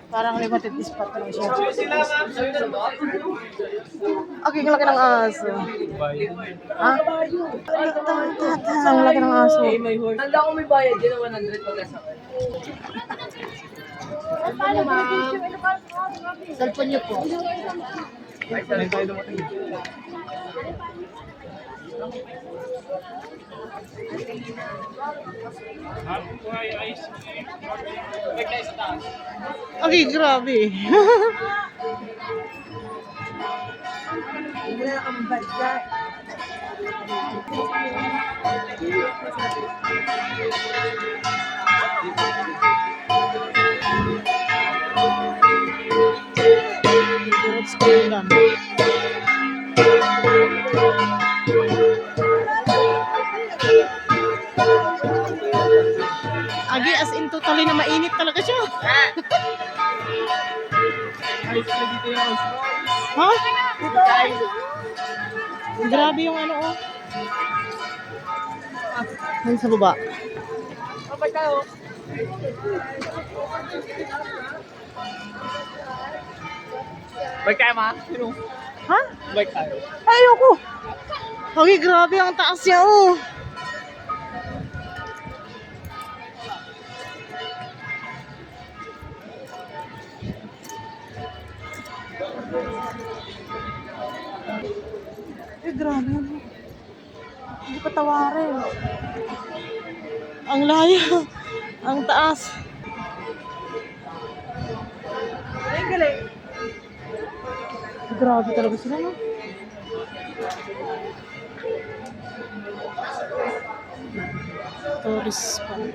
Parang limited spot lang siya. Okay, ang laki ng aso. Ha? Ang laki ng aso. Tanda ko may bayad yun ng 100 pagkasakay. Cellphone niyo po. Okay, grabe. Wala kang budget. Durot school lang. Agi, as in totally na mainit talaga siya. Ha? Grabe yung ano, oh. Yan sa baba. Kapag tayo. Bike tayo, ma? Ha? Bike tayo. Ayoko. Okay, grabe ang taas niya, oh. Grabe. Hindi pa tawarin. Ang layo. Ang taas. Ay, galing. Grabe talaga sila, no? Tourist spot.